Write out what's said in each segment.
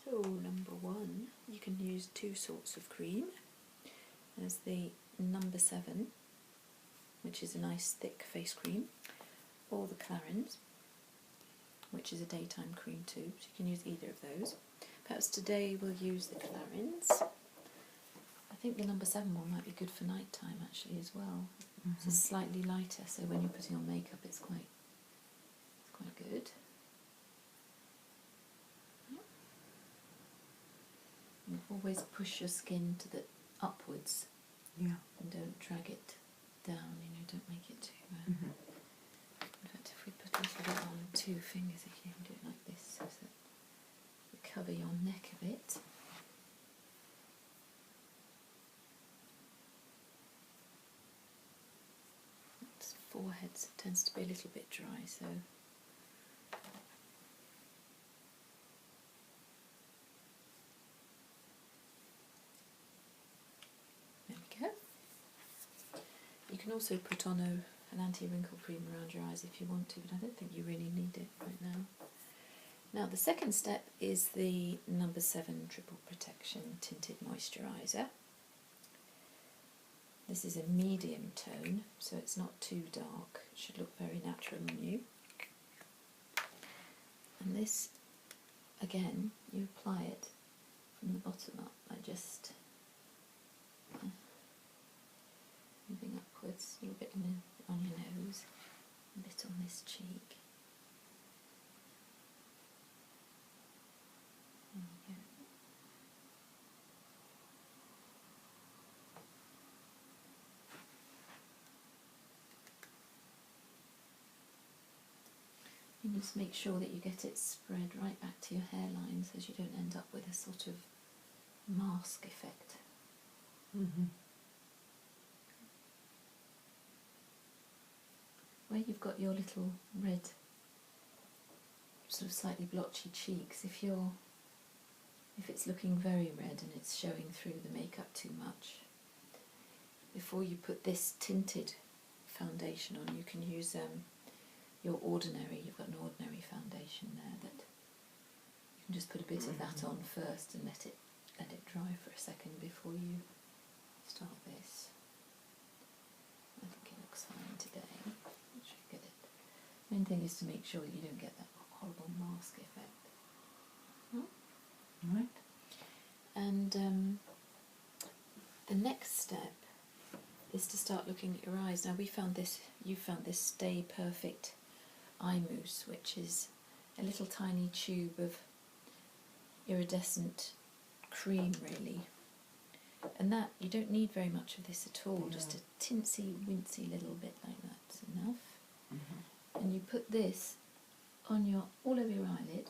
So number 1, you can use 2 sorts of cream. There's the number 7, which is a nice thick face cream, or the Clarins, which is a daytime cream too, so you can use either of those. Perhaps today we'll use the Clarins. I think the number 7 one might be good for night time actually as well. It's slightly lighter, so when you're putting on makeup it's quite good. And always push your skin to the upwards. Yeah. And don't drag it down, don't make it too... In fact, if we put a little bit on 2 fingers, if you can do it like this, so that you cover your neck a bit. Forehead tends to be a little bit dry, so there we go. You can also put on an anti-wrinkle cream around your eyes if you want to, but I don't think you really need it right now. Now the second step is the number 7 Triple Protection Tinted Moisturiser. This is a medium tone, so it's not too dark. It should look very natural on you. And this, again, you apply it from the bottom up by just moving upwards, a little bit on your nose, a bit on this cheek. There we go. You need to make sure that you get it spread right back to your hairline so you don't end up with a sort of mask effect. Where you've got your little red, sort of slightly blotchy cheeks, if it's looking very red and it's showing through the makeup too much, before you put this tinted foundation on, you can use your ordinary, you've got an ordinary foundation there that you can just put a bit of that on first and let it dry for a second before you start this. I think it looks fine today. Make sure you get it. Main thing is to make sure that you don't get that horrible mask effect. Right. And the next step is to start looking at your eyes. Now you found this Stay Perfect eye mousse, which is a little tiny tube of iridescent cream really, and that you don't need very much of this at all, just a tinsy wincy little bit like that's enough. And you put this on all over your eyelid,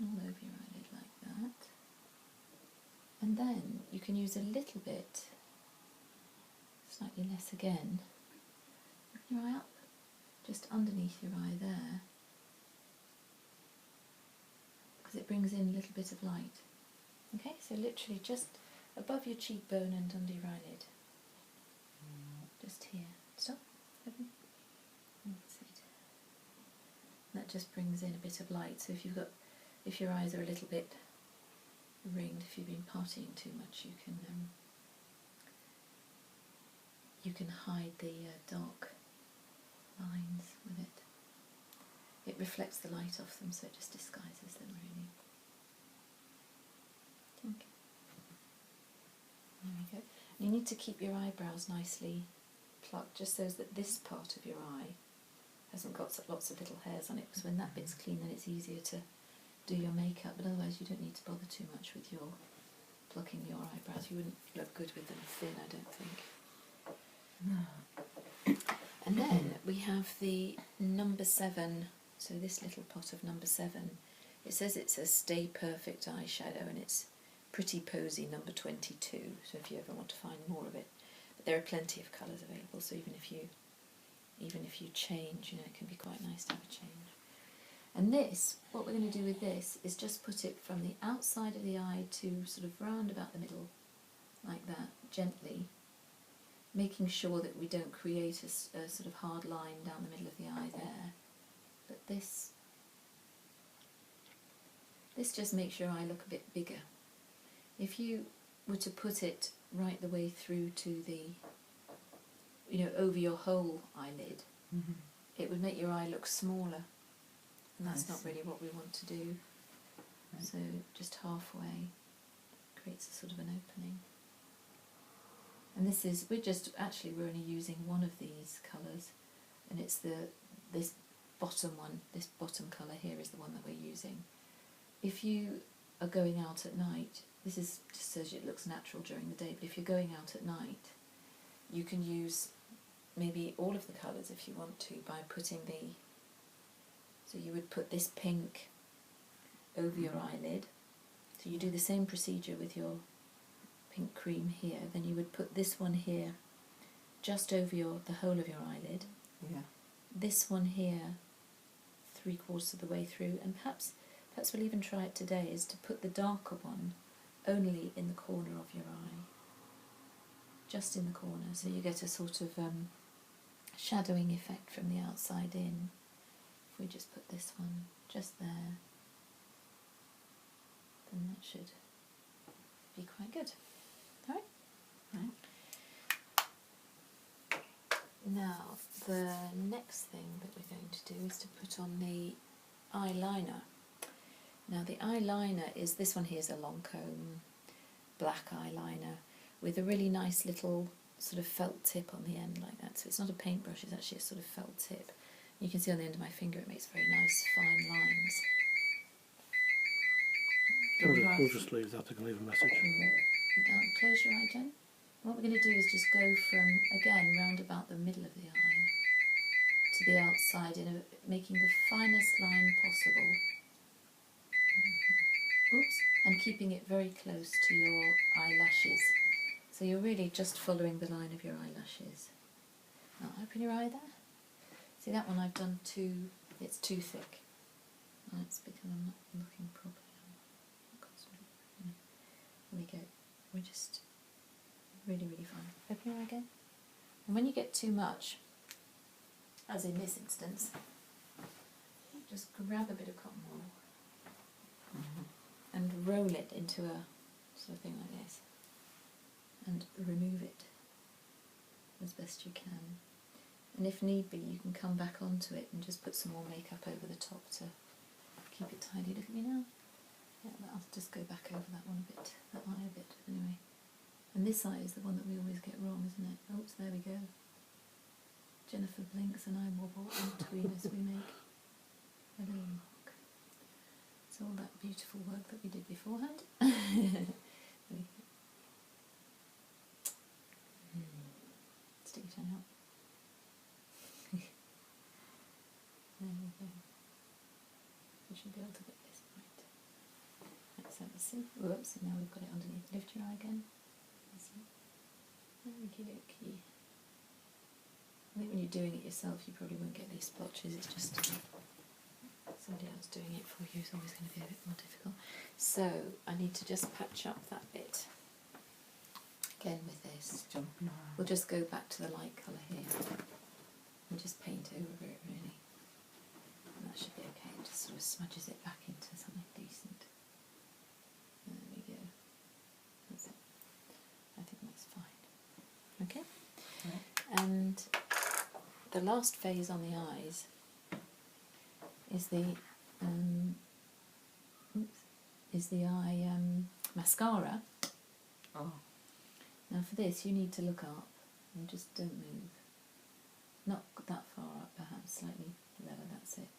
all over your eyelid like that, and then you can use a little bit, slightly less again, open your eye up, just underneath your eye there, because it brings in a little bit of light. Okay, so literally just above your cheekbone and under your eyelid. Just here. Stop. Open. That's it. That just brings in a bit of light. So if your eyes are a little bit ringed, if you've been partying too much, you can hide the dark lines with it. It reflects the light off them, so it just disguises them really. Okay. There we go. And you need to keep your eyebrows nicely plucked, just so that this part of your eye hasn't got lots of little hairs on it, because when that bit's clean then it's easier to do your makeup, but otherwise you don't need to bother too much with your plucking your eyebrows. You wouldn't look good with them thin, I don't think. No. And then we have the number 7, so this little pot of number 7, it says it's a Stay Perfect eyeshadow and it's Pretty Posy number 22, so if you ever want to find more of it. But there are plenty of colours available, so even if you change, it can be quite nice to have a change. And this, what we're going to do with this is just put it from the outside of the eye to sort of round about the middle, like that, gently, making sure that we don't create a sort of hard line down the middle of the eye there. this just makes your eye look a bit bigger. If you were to put it right the way through to the, over your whole eyelid, it would make your eye look smaller, and that's not really what we want to do. Right. So just halfway creates a sort of an opening. And this is, we're only using one of these colours, and it's this bottom one, this bottom colour here is the one that we're using. If you are going out at night, this is just so it looks natural during the day, but if you're going out at night, you can use maybe all of the colours if you want to by putting so you would put this pink over your eyelid. So you do the same procedure with your pink cream here, then you would put this one here just over the whole of your eyelid. Yeah. This one here 3/4 of the way through, and perhaps we'll even try it today, is to put the darker one only in the corner of your eye. Just in the corner, so you get a sort of shadowing effect from the outside in. If we just put this one just there, then that should be quite good. Alright? Right. Now, the next thing that we're going to do is to put on the eyeliner. Now the eyeliner is, this one here is a Lancome black eyeliner with a really nice little sort of felt tip on the end like that. So it's not a paintbrush, it's actually a sort of felt tip. You can see on the end of my finger it makes very nice fine lines. We'll just leave that, I can leave a message. Close your eye, Jen. What we're going to do is just go from, again, round about the middle of the eye to the outside, making the finest line possible. Oops, and keeping it very close to your eyelashes. So you're really just following the line of your eyelashes. Now open your eye there. See, that one I've done it's too thick. That's because I'm not looking properly. There we go. We're just really, really fine. Open your eye again. And when you get too much, as in this instance, just grab a bit of cotton wool and roll it into a sort of thing like this and remove it as best you can. And if need be, you can come back onto it and just put some more makeup over the top to keep it tidy. Look at me now. Yeah, I'll just go back over that one a bit, that eye a bit, anyway. And this eye is the one that we always get wrong, isn't it? Oops, there we go. Jenifer blinks and I wobble in between as we make a little mark. It's all that beautiful work that we did beforehand. Stick your tongue out. There we go. We should be able to get this right. Let's have a see. Whoops, now we've got it underneath. Lift your eye again. Okie dokie. I think when you're doing it yourself, you probably won't get these splotches. It's just somebody else doing it for you is always going to be a bit more difficult. So I need to just patch up that bit. Again with this, we'll just go back to the light colour here and just paint over it really. And that should be okay. It just sort of smudges it back into something decent. There we go. That's it. I think that's fine. Okay. Right. And the last phase on the eyes is the eye mascara. Oh. Now for this you need to look up and just don't move. Not that far up, perhaps slightly lower, that's it.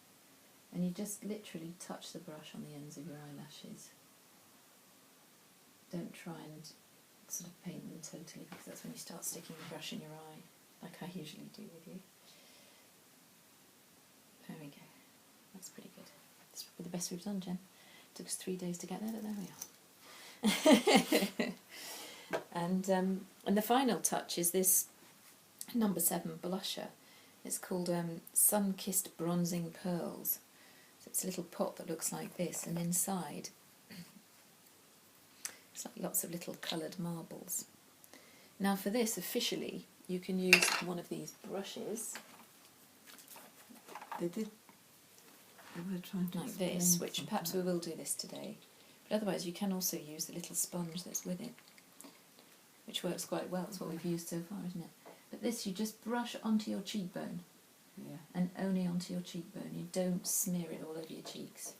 And you just literally touch the brush on the ends of your eyelashes. Don't try and sort of paint them totally, because that's when you start sticking the brush in your eye, like I usually do with you. There we go. That's pretty good. That's probably the best we've done, Jen. Took us 3 days to get there, but there we are. And the final touch is this number 7 blusher. It's called Sun-Kissed Bronzing Pearls. So it's a little pot that looks like this, and inside it's like lots of little coloured marbles. Now for this, officially, you can use one of these brushes. we're trying to like this, explain which perhaps we will do this today. But otherwise you can also use the little sponge that's with it, which works quite well. It's what we've used so far, isn't it? But this you just brush onto your cheekbone, Yeah. and only onto your cheekbone. You don't smear it all over your cheeks.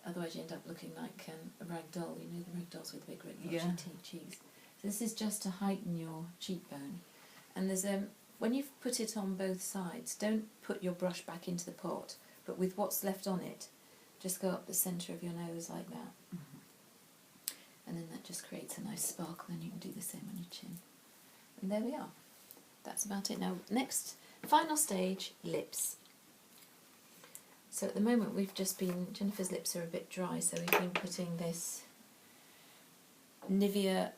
Otherwise you end up looking like a rag doll. You know the rag dolls with the big Yeah. cheeks. So this is just to heighten your cheekbone. And there's when you've put it on both sides, don't put your brush back into the pot, but with what's left on it, just go up the centre of your nose like that. And then that just creates a nice sparkle, and you can do the same on your chin. And there we are. That's about it. Now, next, final stage, lips. So at the moment Jenifer's lips are a bit dry, so we've been putting this Nivea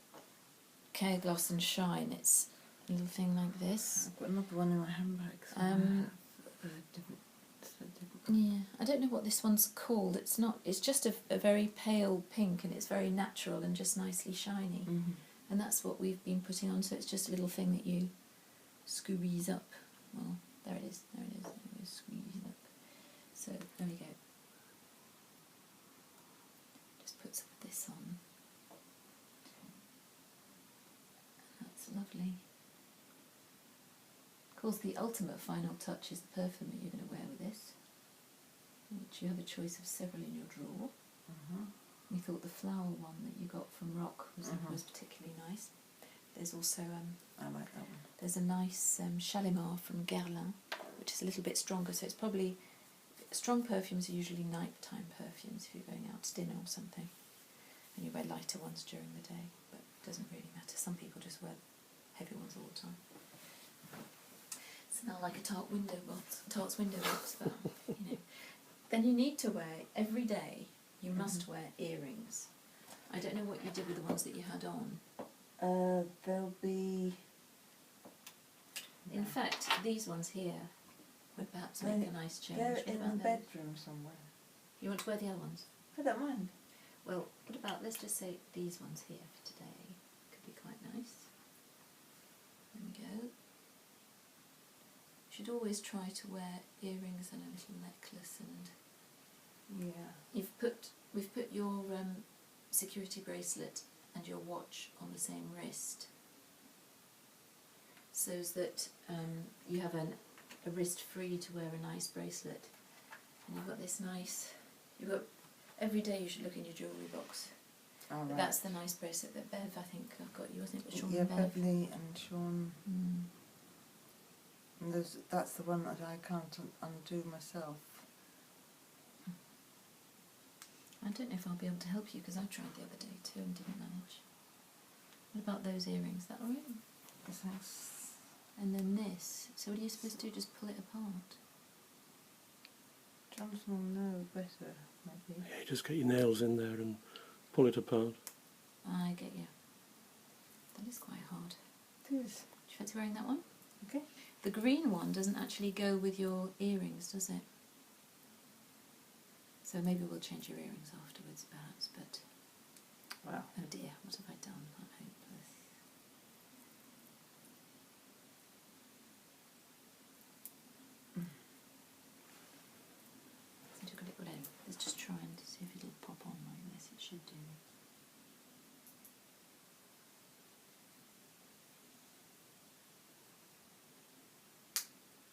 Care Gloss and Shine. It's a little thing like this. I've got another one in my handbag. So Yeah, I don't know what this one's called. It's just a very pale pink, and it's very natural and just nicely shiny. And that's what we've been putting on, so it's just a little thing that you squeeze up. Well, there it is. There it is. Squeeze it up. So there we go. Just put some of this on. That's lovely. Of course, the ultimate final touch is the perfume that you're going to wear with this, which you have a choice of several in your drawer. We thought the flower one that you got from Rock was particularly nice. There's also I like that one. there's a nice Shalimar from Guerlain, which is a little bit stronger. So it's probably strong perfumes are usually nighttime perfumes if you're going out to dinner or something, and you wear lighter ones during the day. But it doesn't really matter. Some people just wear heavy ones all the time. Smell like a Tarte's window box, but you know. Then you need to wear every day. You must wear earrings. I don't know what you did with the ones that you had on. They'll be... In fact, these ones here would perhaps make a nice change. They're What in about the them? bedroom somewhere. You want to wear the other ones? I don't mind. Well, what about, let's just say these ones here for today. Could be quite nice. There we go. You should always try to wear earrings and a little necklace, and Yeah. we've put your security bracelet and your watch on the same wrist, so that you have a wrist free to wear a nice bracelet. And you've got this nice, every day you should look in your jewellery box. All right. That's the nice bracelet that Bev, I think, got you, wasn't it? With Sean Yeah, and Bev. Beverly and Sean. And that's the one that I can't undo myself. I don't know if I'll be able to help you, because I tried the other day too and didn't manage. What about those earrings? Is that all right? Thanks. And then this. So what are you supposed to do? Just pull it apart? Jonathan will know better, maybe. Yeah, just get your nails in there and pull it apart. I get you. That is quite hard. It is. Do you fancy wearing that one? Okay. The green one doesn't actually go with your earrings, does it? So maybe we'll change your earrings afterwards, perhaps, but... Wow. Oh dear, what have I done? I'm hopeless. So I took a little end. Let's just try and see if it'll pop on like this. It should do.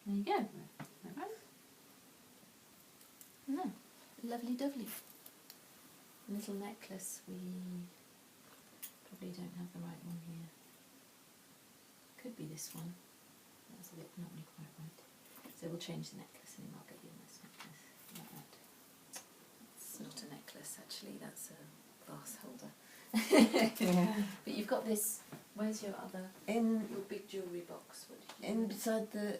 There you go. Right. No, lovely dovely. Little necklace. We probably don't have the right one here. Could be this one. That's a bit not really quite right. So we'll change the necklace and then I'll get you a nice necklace like that. It's not a necklace actually. That's a glass holder. Yeah. But you've got this. Where's your other? In Big jewellery box. What did you in do? beside the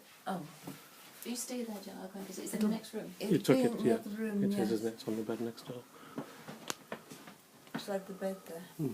You stay there, Jen. I'll go because it's in the next room. You took it, in the yeah. other room, It yes. is, isn't it? It's on the bed next door. Beside the bed there.